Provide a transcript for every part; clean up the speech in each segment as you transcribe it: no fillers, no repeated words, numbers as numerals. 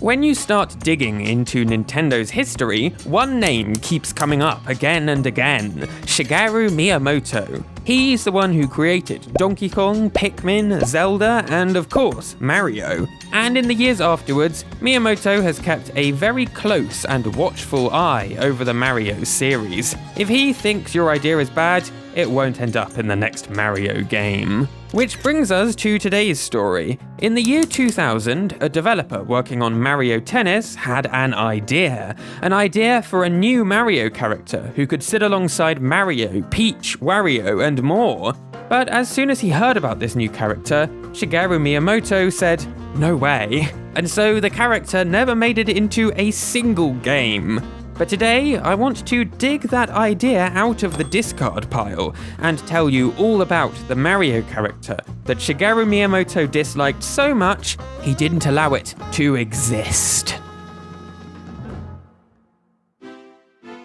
When you start digging into Nintendo's history, one name keeps coming up again and again: Shigeru Miyamoto. He's the one who created Donkey Kong, Pikmin, Zelda, and of course, Mario. And in the years afterwards, Miyamoto has kept a very close and watchful eye over the Mario series. If he thinks your idea is bad, it won't end up in the next Mario game. Which brings us to today's story. In the year 2000, a developer working on Mario Tennis had an idea for a new Mario character who could sit alongside Mario, Peach, Wario, and more. But as soon as he heard about this new character, Shigeru Miyamoto said, "No way." And so the character never made it into a single game. But today, I want to dig that idea out of the discard pile and tell you all about the Mario character that Shigeru Miyamoto disliked so much, he didn't allow it to exist.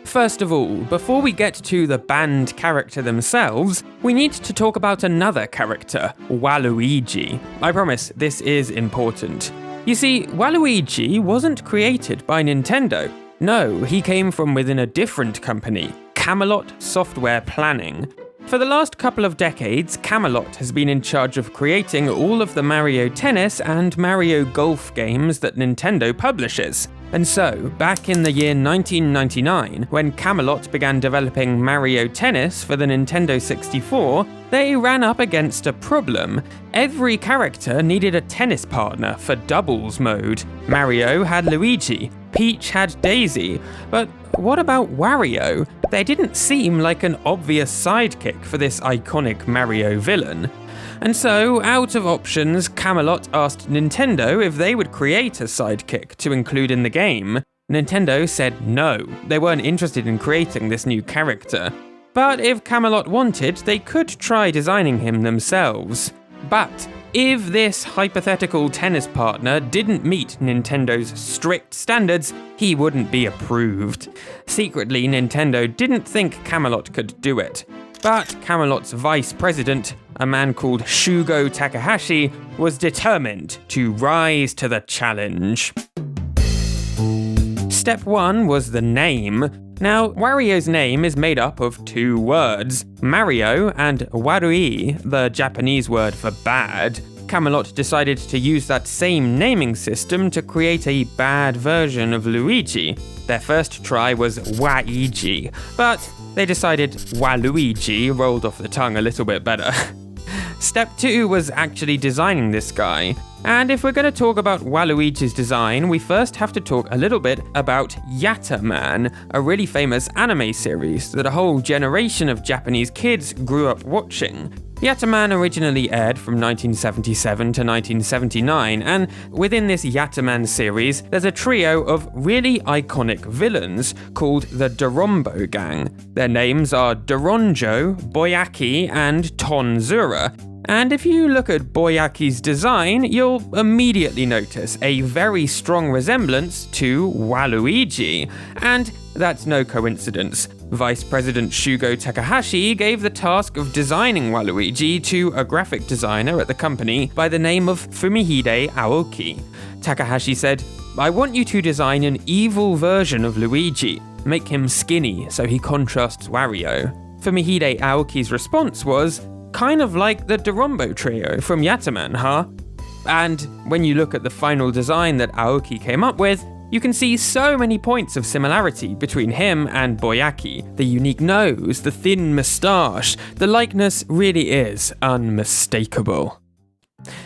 First of all, before we get to the banned character themselves, we need to talk about another character, Waluigi. I promise this is important. You see, Waluigi wasn't created by Nintendo. No, he came from within a different company, Camelot Software Planning. For the last couple of decades, Camelot has been in charge of creating all of the Mario Tennis and Mario Golf games that Nintendo publishes. And so, back in the year 1999, when Camelot began developing Mario Tennis for the Nintendo 64, they ran up against a problem. Every character needed a tennis partner for doubles mode. Mario had Luigi, Peach had Daisy, but what about Wario? There didn't seem like an obvious sidekick for this iconic Mario villain. And so, out of options, Camelot asked Nintendo if they would create a sidekick to include in the game. Nintendo said no, they weren't interested in creating this new character. But if Camelot wanted, they could try designing him themselves. But if this hypothetical tennis partner didn't meet Nintendo's strict standards, he wouldn't be approved. Secretly, Nintendo didn't think Camelot could do it. But Camelot's vice president, a man called Shugo Takahashi, was determined to rise to the challenge. Step 1 was the name. Now, Wario's name is made up of two words, Mario and Warui, the Japanese word for bad. Camelot decided to use that same naming system to create a bad version of Luigi. Their first try was Waigi, but they decided Waluigi rolled off the tongue a little bit better. Step 2 was actually designing this guy. And if we're going to talk about Waluigi's design, we first have to talk a little bit about Yatterman, a really famous anime series that a whole generation of Japanese kids grew up watching. Yatterman originally aired from 1977 to 1979, and within this Yatterman series, there's a trio of really iconic villains called the Dorombo Gang. Their names are Doronjo, Boyaki, and Tonzura. And if you look at Boyaki's design, you'll immediately notice a very strong resemblance to Waluigi. And that's no coincidence. Vice President Shugo Takahashi gave the task of designing Waluigi to a graphic designer at the company by the name of Fumihide Aoki. Takahashi said, "I want you to design an evil version of Luigi. Make him skinny so he contrasts Wario." Fumihide Aoki's response was, "Kind of like the Dorombo trio from Yatterman, huh?" And when you look at the final design that Aoki came up with, you can see so many points of similarity between him and Boyaki. The unique nose, the thin moustache, the likeness really is unmistakable.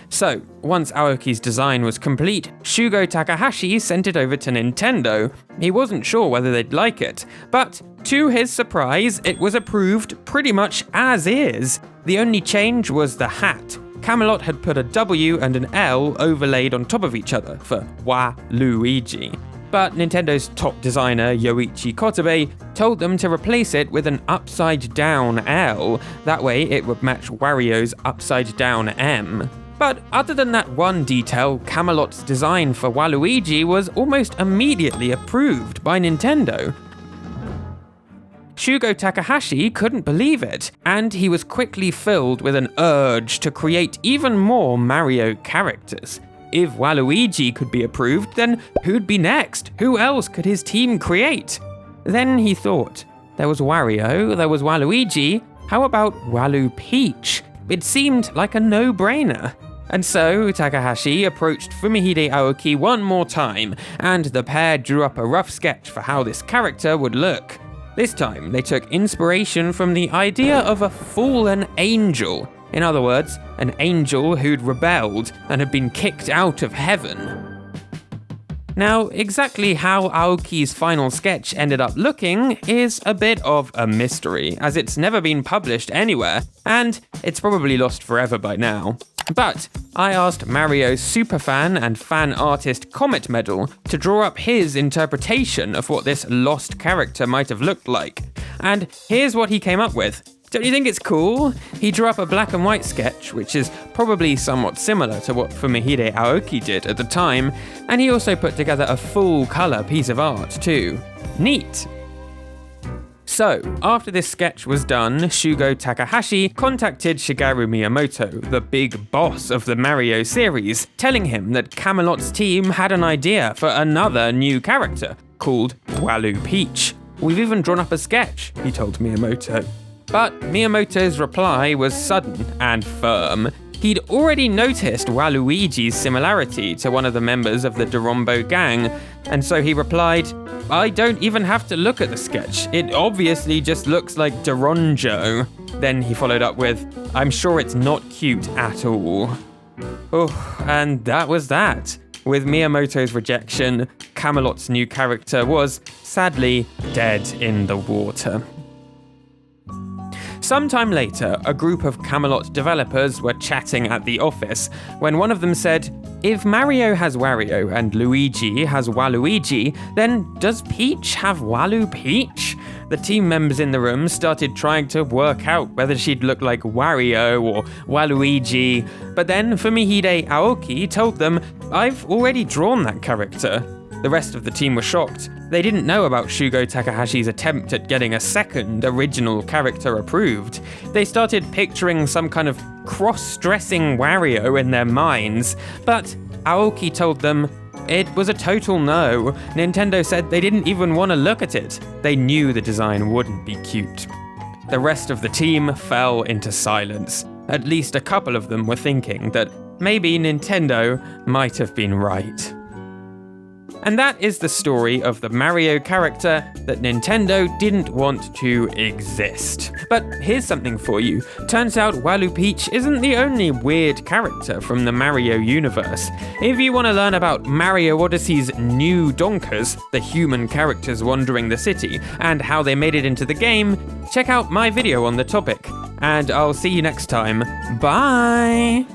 So, once Aoki's design was complete, Shugo Takahashi sent it over to Nintendo. He wasn't sure whether they'd like it, but to his surprise, it was approved pretty much as is. The only change was the hat. Camelot had put a W and an L overlaid on top of each other for Waluigi. But Nintendo's top designer, Yoichi Kotabe, told them to replace it with an upside-down L. That way it would match Wario's upside-down M. But other than that one detail, Camelot's design for Waluigi was almost immediately approved by Nintendo. Shugo Takahashi couldn't believe it, and he was quickly filled with an urge to create even more Mario characters. if Waluigi could be approved, then who'd be next? Who else could his team create? Then he thought, there was Wario, there was Waluigi, how about Walu Peach? It seemed like a no-brainer. And so Takahashi approached Fumihide Aoki one more time, and the pair drew up a rough sketch for how this character would look. This time, they took inspiration from the idea of a fallen angel. In other words, an angel who'd rebelled and had been kicked out of heaven. Now, exactly how Aoki's final sketch ended up looking is a bit of a mystery, as it's never been published anywhere, and it's probably lost forever by now. But I asked Mario's superfan and fan artist Comet Medal to draw up his interpretation of what this lost character might have looked like. And here's what he came up with. Don't you think it's cool? He drew up a black and white sketch, which is probably somewhat similar to what Fumihide Aoki did at the time, and he also put together a full colour piece of art too. Neat! So, after this sketch was done, Shugo Takahashi contacted Shigeru Miyamoto, the big boss of the Mario series, telling him that Camelot's team had an idea for another new character, called Walu Peach. We've even drawn up a sketch, he told Miyamoto. But Miyamoto's reply was sudden and firm. He'd already noticed Waluigi's similarity to one of the members of the Dorombo gang, and so he replied, I don't even have to look at the sketch, it obviously just looks like Doronjo. Then he followed up with, I'm sure it's not cute at all. Oh, and that was that. With Miyamoto's rejection, Camelot's new character was, sadly, dead in the water. Sometime later, a group of Camelot developers were chatting at the office when one of them said, if Mario has Wario and Luigi has Waluigi, then does Peach have Walu Peach? The team members in the room started trying to work out whether she'd look like Wario or Waluigi, but then Fumihide Aoki told them, I've already drawn that character. The rest of the team were shocked. They didn't know about Shugo Takahashi's attempt at getting a second original character approved. They started picturing some kind of cross-dressing Wario in their minds, but Aoki told them it was a total no. Nintendo said they didn't even want to look at it. They knew the design wouldn't be cute. The rest of the team fell into silence. At least a couple of them were thinking that maybe Nintendo might have been right. And that is the story of the Mario character that Nintendo didn't want to exist. But here's something for you. Turns out Walu Peach isn't the only weird character from the Mario universe. If you want to learn about Mario Odyssey's new Donkers, the human characters wandering the city, and how they made it into the game, check out my video on the topic. And I'll see you next time. Bye!